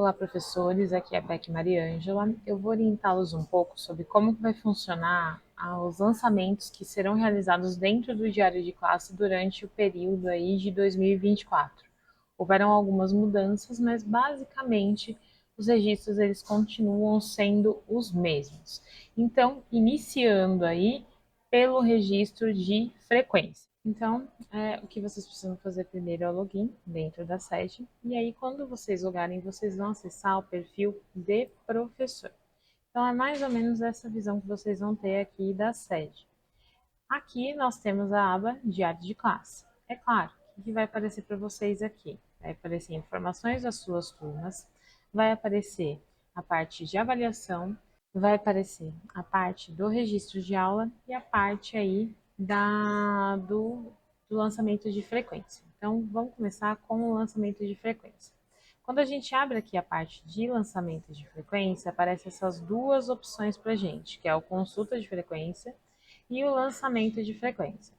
Olá, professores, aqui é a Beck Mariângela. Eu vou orientá-los um pouco sobre como vai funcionar os lançamentos que serão realizados dentro do diário de classe durante o período aí de 2024. Houveram algumas mudanças, mas basicamente os registros eles continuam sendo os mesmos. Então, iniciando aí pelo registro de frequência. Então, o que vocês precisam fazer primeiro é o login dentro da sede, e aí quando vocês logarem, vocês vão acessar o perfil de professor. Então, é mais ou menos essa visão que vocês vão ter aqui da sede. Aqui nós temos a aba Diário de Classe. É claro, o que vai aparecer para vocês aqui? Vai aparecer informações das suas turmas, vai aparecer a parte de avaliação, vai aparecer a parte do registro de aula e a parte aí do lançamento de frequência. Então, vamos começar com o lançamento de frequência. Quando a gente abre aqui a parte de lançamento de frequência, aparecem essas duas opções para a gente, que é o consulta de frequência e o lançamento de frequência.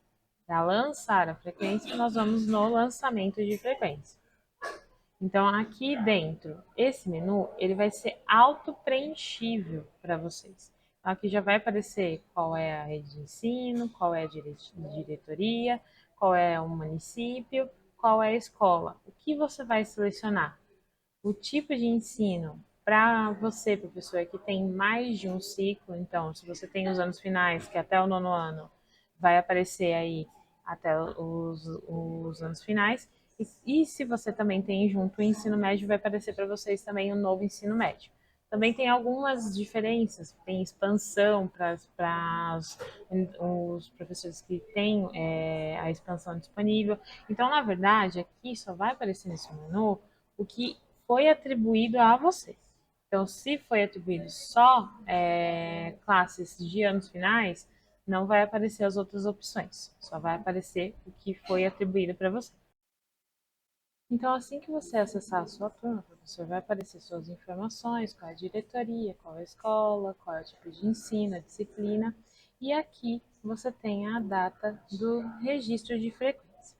Para lançar a frequência, nós vamos no lançamento de frequência. Então, aqui dentro, esse menu, ele vai ser auto-preenchível para vocês. Então, aqui já vai aparecer qual é a rede de ensino, qual é a diretoria, qual é o município, qual é a escola. O que você vai selecionar? O tipo de ensino. Para você, professor, que tem mais de um ciclo, então, se você tem os anos finais, que é até o nono ano, vai aparecer aí até os anos finais. E se você também tem junto o ensino médio, vai aparecer para vocês também o novo ensino médio. Também tem algumas diferenças, tem expansão para os professores que têm a expansão disponível. Então, na verdade, aqui só vai aparecer nesse menu o que foi atribuído a você. Então, se foi atribuído só classes de anos finais, não vai aparecer as outras opções, só vai aparecer o que foi atribuído para você. Então, assim que você acessar a sua turma, professor, vai aparecer suas informações, qual é a diretoria, qual é a escola, qual é o tipo de ensino, a disciplina, e aqui você tem a data do registro de frequência.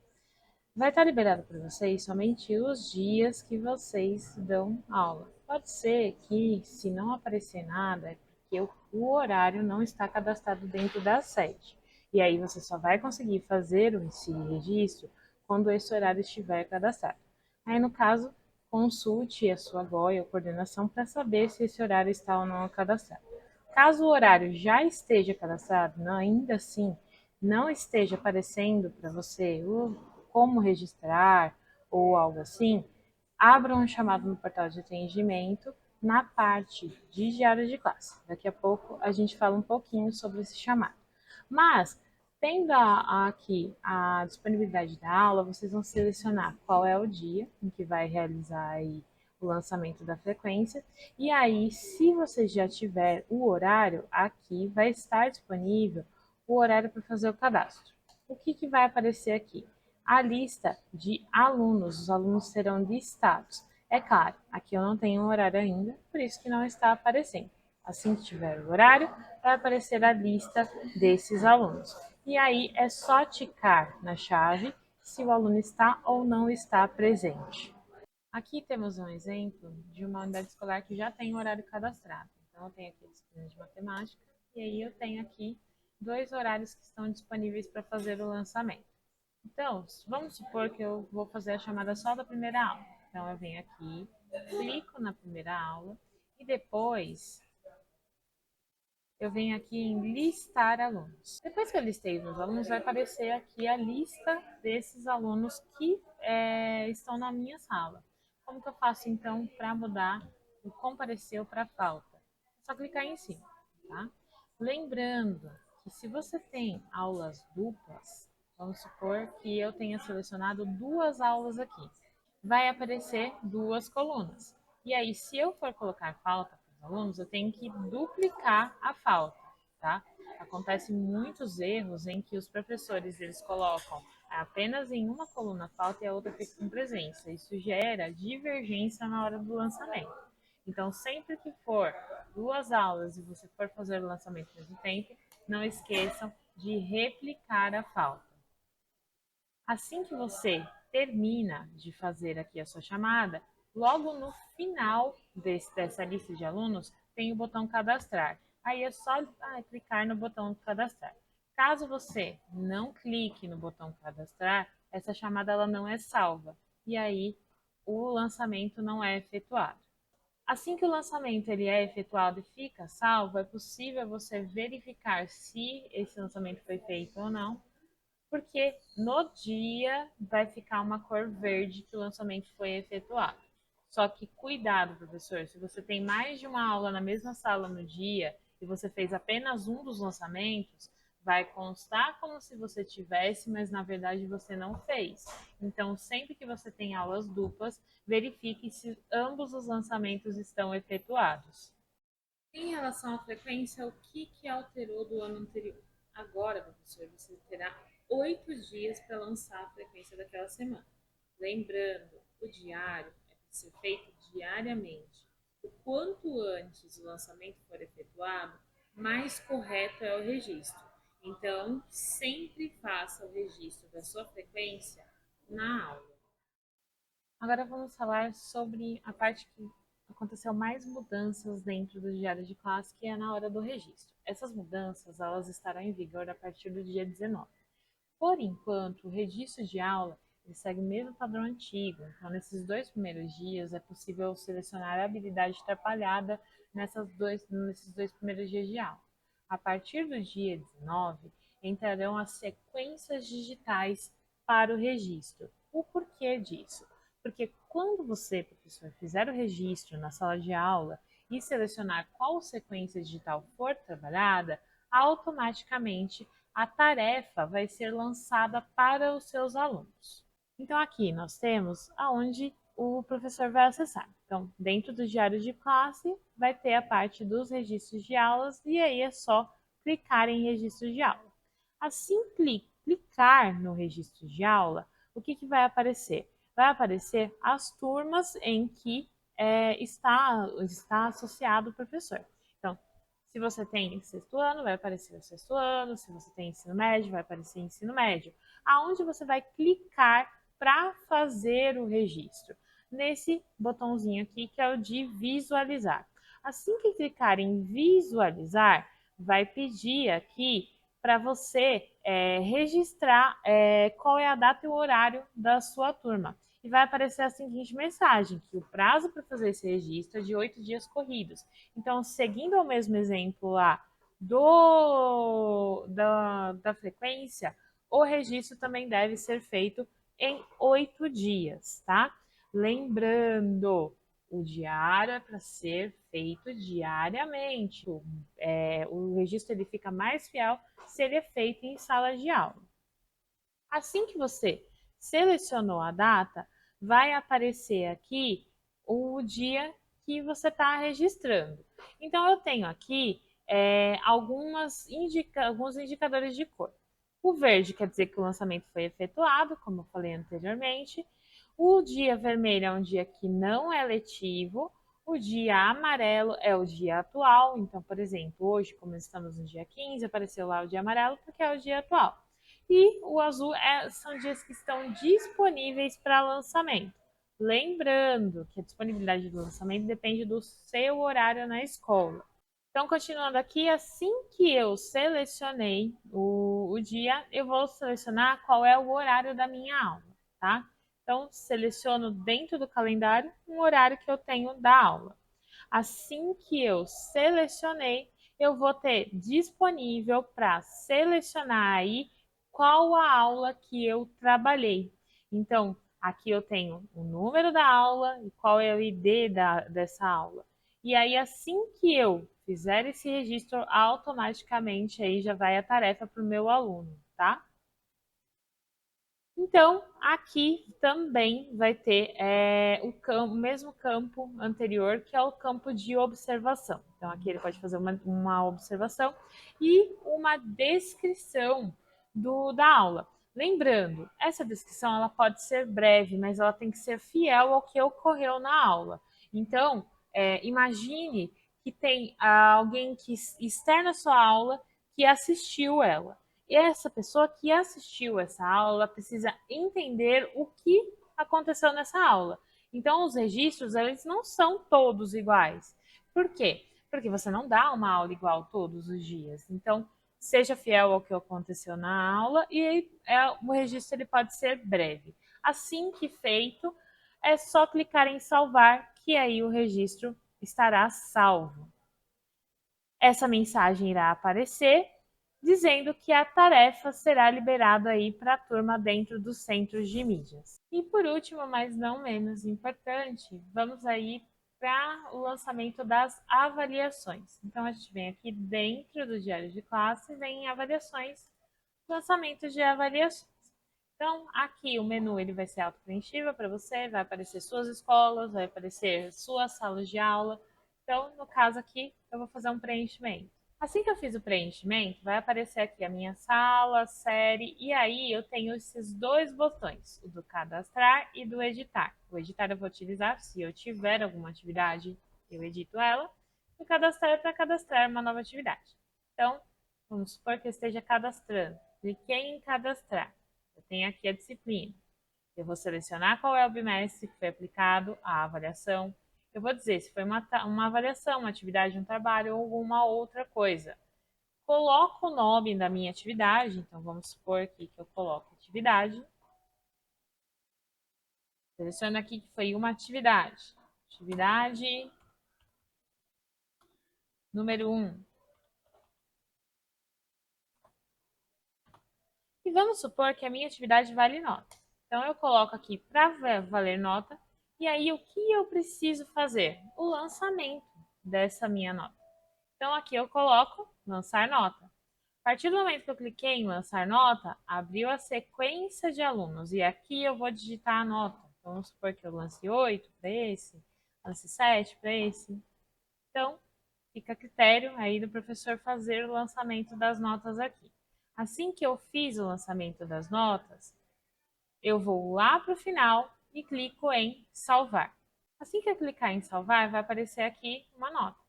Vai estar liberado para vocês somente os dias que vocês dão aula. Pode ser que, se não aparecer nada, é porque o horário não está cadastrado dentro da sede. E aí você só vai conseguir fazer esse registro quando esse horário estiver cadastrado. Aí, no caso, consulte a sua GOI ou coordenação para saber se esse horário está ou não cadastrado. Caso o horário já esteja cadastrado, ainda assim não esteja aparecendo para você como registrar ou algo assim, abra um chamado no portal de atendimento na parte de diário de classe. Daqui a pouco a gente fala um pouquinho sobre esse chamado. Mas, tendo aqui a disponibilidade da aula, vocês vão selecionar qual é o dia em que vai realizar aí o lançamento da frequência. E aí, se você já tiver o horário, aqui vai estar disponível o horário para fazer o cadastro. O que vai aparecer aqui? A lista de alunos, os alunos serão listados. É claro, aqui eu não tenho um horário ainda, por isso que não está aparecendo. Assim que tiver o horário, vai aparecer a lista desses alunos. E aí é só ticar na chave se o aluno está ou não está presente. Aqui temos um exemplo de uma unidade escolar que já tem o horário cadastrado. Então, eu tenho aqui a disciplina de matemática, e aí eu tenho aqui dois horários que estão disponíveis para fazer o lançamento. Então, vamos supor que eu vou fazer a chamada só da primeira aula. Então, eu venho aqui, clico na primeira aula e depois eu venho aqui em listar alunos. Depois que eu listei os meus alunos, vai aparecer aqui a lista desses alunos que estão na minha sala. Como que eu faço então para mudar o compareceu para falta? É só clicar em cima, tá? Lembrando que se você tem aulas duplas, vamos supor que eu tenha selecionado duas aulas aqui, vai aparecer duas colunas. E aí, se eu for colocar falta para os alunos, eu tenho que duplicar a falta, tá? Acontece muitos erros em que os professores eles colocam apenas em uma coluna falta e a outra fica com presença. Isso gera divergência na hora do lançamento. Então, sempre que for duas aulas e você for fazer o lançamento ao mesmo tempo, não esqueçam de replicar a falta. Assim que você termina de fazer aqui a sua chamada, Logo no final dessa lista de alunos, tem o botão cadastrar. Aí é só clicar no botão cadastrar. Caso você não clique no botão cadastrar, essa chamada ela não é salva. E aí o lançamento não é efetuado. Assim que o lançamento ele é efetuado e fica salvo, é possível você verificar se esse lançamento foi feito ou não, porque no dia vai ficar uma cor verde que o lançamento foi efetuado. Só que cuidado, professor, se você tem mais de uma aula na mesma sala no dia e você fez apenas um dos lançamentos, vai constar como se você tivesse, mas na verdade você não fez. Então, sempre que você tem aulas duplas, verifique se ambos os lançamentos estão efetuados. Em relação à frequência, o que alterou do ano anterior? Agora, professor, você terá 8 dias para lançar a frequência daquela semana. Lembrando, o diário é para ser feito diariamente. O quanto antes o lançamento for efetuado, mais correto é o registro. Então, sempre faça o registro da sua frequência na aula. Agora vamos falar sobre a parte que aconteceu mais mudanças dentro do diário de classe, que é na hora do registro. Essas mudanças elas estarão em vigor a partir do dia 19. Por enquanto, o registro de aula ele segue o mesmo padrão antigo, então nesses 2 primeiros dias é possível selecionar a habilidade atrapalhada nesses 2 primeiros dias de aula. A partir do dia 19, entrarão as sequências digitais para o registro. O porquê disso? Porque quando você, professor, fizer o registro na sala de aula e selecionar qual sequência digital for trabalhada, automaticamente a tarefa vai ser lançada para os seus alunos. Então aqui nós temos aonde o professor vai acessar. Então, dentro do diário de classe, vai ter a parte dos registros de aulas e aí é só clicar em registro de aula. Assim clicar no registro de aula, o que vai aparecer? Vai aparecer as turmas em que está associado o professor. Então, se você tem sexto ano, vai aparecer o sexto ano. Se você tem ensino médio, vai aparecer ensino médio. Aonde você vai clicar para fazer o registro? Nesse botãozinho aqui, que é o de visualizar. Assim que clicar em visualizar, vai pedir aqui para você registrar qual é a data e o horário da sua turma. E vai aparecer a seguinte mensagem, que o prazo para fazer esse registro é de 8 dias corridos. Então, seguindo o mesmo exemplo lá da frequência, o registro também deve ser feito em 8 dias, tá? Lembrando, o diário é para ser feito diariamente. O registro ele fica mais fiel se ele é feito em sala de aula. Assim que você selecionou a data, vai aparecer aqui o dia que você está registrando. Então, eu tenho aqui alguns indicadores de cor. O verde quer dizer que o lançamento foi efetuado, como eu falei anteriormente. O dia vermelho é um dia que não é letivo. O dia amarelo é o dia atual. Então, por exemplo, hoje, como estamos no dia 15, apareceu lá o dia amarelo porque é o dia atual. E o azul são dias que estão disponíveis para lançamento. Lembrando que a disponibilidade do lançamento depende do seu horário na escola. Então, continuando aqui, assim que eu selecionei o dia, eu vou selecionar qual é o horário da minha aula, tá? Então, seleciono dentro do calendário um horário que eu tenho da aula. Assim que eu selecionei, eu vou ter disponível para selecionar aí qual a aula que eu trabalhei. Então, aqui eu tenho o número da aula e qual é o ID dessa aula. E aí, assim que eu fizer esse registro, automaticamente aí já vai a tarefa para o meu aluno, tá? Então, aqui também vai ter o mesmo campo anterior, que é o campo de observação. Então, aqui ele pode fazer uma observação e uma descrição da aula. Lembrando, essa descrição ela pode ser breve, mas ela tem que ser fiel ao que ocorreu na aula. Então, imagine que tem alguém que externa a sua aula que assistiu ela. E essa pessoa que assistiu essa aula precisa entender o que aconteceu nessa aula. Então, os registros, eles não são todos iguais. Por quê? Porque você não dá uma aula igual todos os dias. Então, seja fiel ao que aconteceu na aula e o registro ele pode ser breve. Assim que feito, é só clicar em salvar, que aí o registro estará salvo. Essa mensagem irá aparecer dizendo que a tarefa será liberada aí para a turma dentro dos centros de mídias. E por último, mas não menos importante, vamos aí para o lançamento das avaliações. Então a gente vem aqui dentro do diário de classe, vem em avaliações, lançamento de avaliações. Então, aqui o menu ele vai ser auto-preenchível para você, vai aparecer suas escolas, vai aparecer suas salas de aula. Então, no caso aqui, eu vou fazer um preenchimento. Assim que eu fiz o preenchimento, vai aparecer aqui a minha sala, série, e aí eu tenho esses dois botões, o do cadastrar e do editar. O editar eu vou utilizar se eu tiver alguma atividade, eu edito ela, e o cadastrar é para cadastrar uma nova atividade. Então, vamos supor que eu esteja cadastrando. Cliquei em cadastrar. Eu tenho aqui a disciplina. Eu vou selecionar qual é o bimestre que foi aplicado a avaliação. Eu vou dizer se foi uma avaliação, uma atividade, um trabalho ou alguma outra coisa. Coloco o nome da minha atividade, então vamos supor aqui que eu coloco atividade. Seleciono aqui que foi uma atividade. Atividade número 1. E vamos supor que a minha atividade vale nota. Então eu coloco aqui para valer nota. E aí o que eu preciso fazer? O lançamento dessa minha nota. Então aqui eu coloco lançar nota. A partir do momento que eu cliquei em lançar nota, abriu a sequência de alunos e aqui eu vou digitar a nota. Então, vamos supor que eu lance 8 para esse, lance 7 para esse. Então, fica a critério aí do professor fazer o lançamento das notas aqui. Assim que eu fiz o lançamento das notas, eu vou lá para o final e clico em salvar. Assim que eu clicar em salvar, vai aparecer aqui uma nota.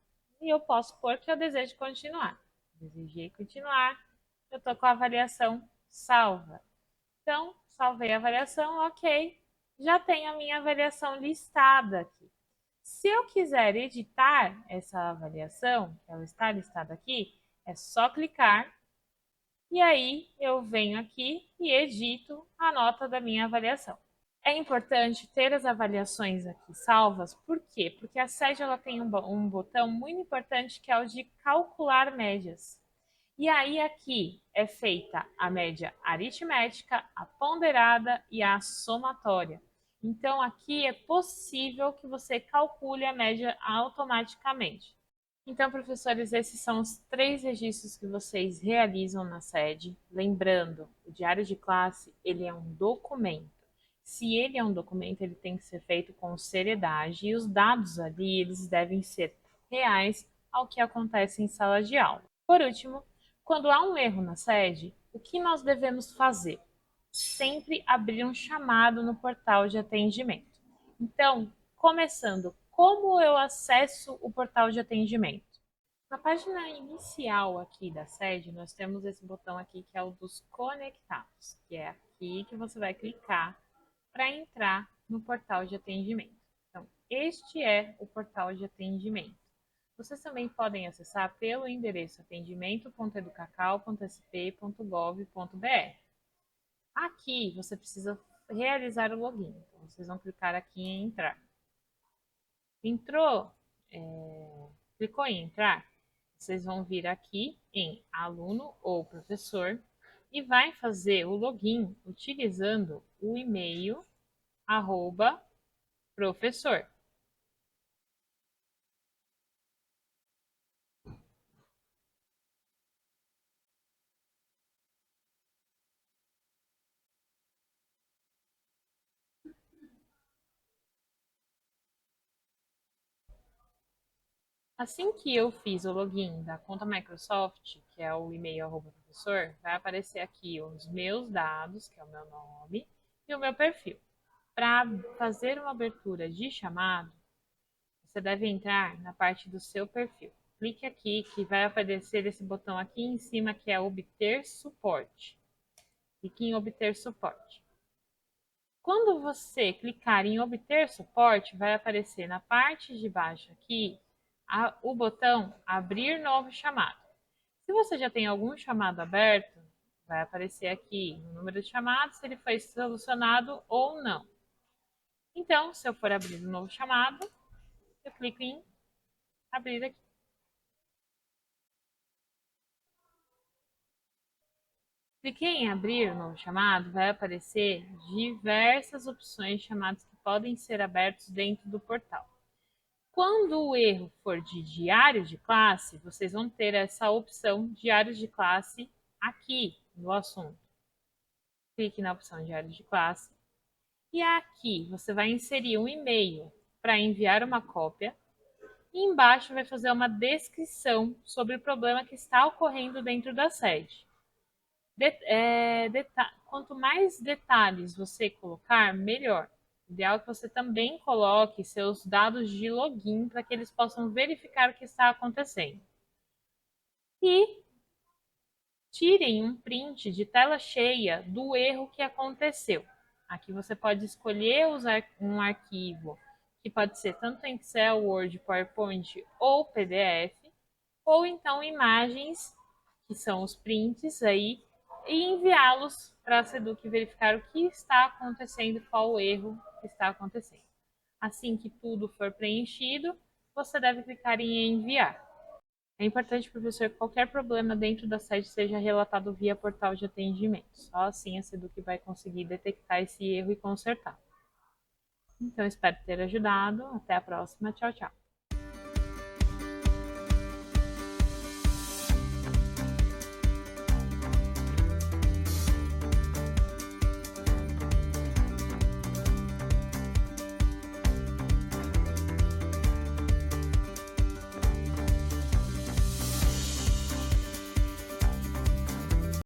E eu posso pôr que eu desejo continuar. Desejei continuar, eu estou com a avaliação salva. Então, salvei a avaliação, ok. Já tenho a minha avaliação listada aqui. Se eu quiser editar essa avaliação, que ela está listada aqui, é só clicar e aí eu venho aqui e edito a nota da minha avaliação. É importante ter as avaliações aqui salvas, por quê? Porque a SED ela tem um botão muito importante que é o de calcular médias. E aí aqui é feita a média aritmética, a ponderada e a somatória. Então aqui é possível que você calcule a média automaticamente. Então, professores, esses são os 3 registros que vocês realizam na sede. Lembrando, o diário de classe, ele é um documento. Se ele é um documento, ele tem que ser feito com seriedade e os dados ali, eles devem ser reais ao que acontece em sala de aula. Por último, quando há um erro na sede, o que nós devemos fazer? Sempre abrir um chamado no portal de atendimento. Então, começando, como eu acesso o portal de atendimento? Na página inicial aqui da sede, nós temos esse botão aqui que é o dos conectados, que é aqui que você vai clicar para entrar no portal de atendimento. Então, este é o portal de atendimento. Vocês também podem acessar pelo endereço atendimento.educacau.sp.gov.br. Aqui você precisa realizar o login. Então, vocês vão clicar aqui em entrar. Entrou, clicou em entrar, vocês vão vir aqui em aluno ou professor e vai fazer o login utilizando o e-mail @professor. Assim que eu fiz o login da conta Microsoft, que é o e-mail @professor, vai aparecer aqui os meus dados, que é o meu nome, e o meu perfil. Para fazer uma abertura de chamado, você deve entrar na parte do seu perfil. Clique aqui que vai aparecer esse botão aqui em cima que é obter suporte. Clique em obter suporte. Quando você clicar em obter suporte, vai aparecer na parte de baixo aqui o botão abrir novo chamado. Se você já tem algum chamado aberto, vai aparecer aqui o número de chamados, se ele foi solucionado ou não. Então, se eu for abrir um novo chamado, eu clico em abrir aqui. Cliquei em abrir um novo chamado, vai aparecer diversas opções de chamados que podem ser abertos dentro do portal. Quando o erro for de diário de classe, vocês vão ter essa opção diário de classe aqui no assunto. Clique na opção diário de classe e aqui você vai inserir um e-mail para enviar uma cópia e embaixo vai fazer uma descrição sobre o problema que está ocorrendo dentro da sede. Quanto mais detalhes você colocar, melhor. Ideal que você também coloque seus dados de login para que eles possam verificar o que está acontecendo. E tirem um print de tela cheia do erro que aconteceu. Aqui você pode escolher usar um arquivo que pode ser tanto em Excel, Word, PowerPoint ou PDF, ou então imagens, que são os prints aí, e enviá-los para a Seduc verificar o que está acontecendo, qual o erro que está acontecendo. Assim que tudo for preenchido, você deve clicar em enviar. É importante, professor, que qualquer problema dentro da sede seja relatado via portal de atendimento. Só assim a Seduc vai conseguir detectar esse erro e consertar. Então, espero ter ajudado. Até a próxima. Tchau, tchau.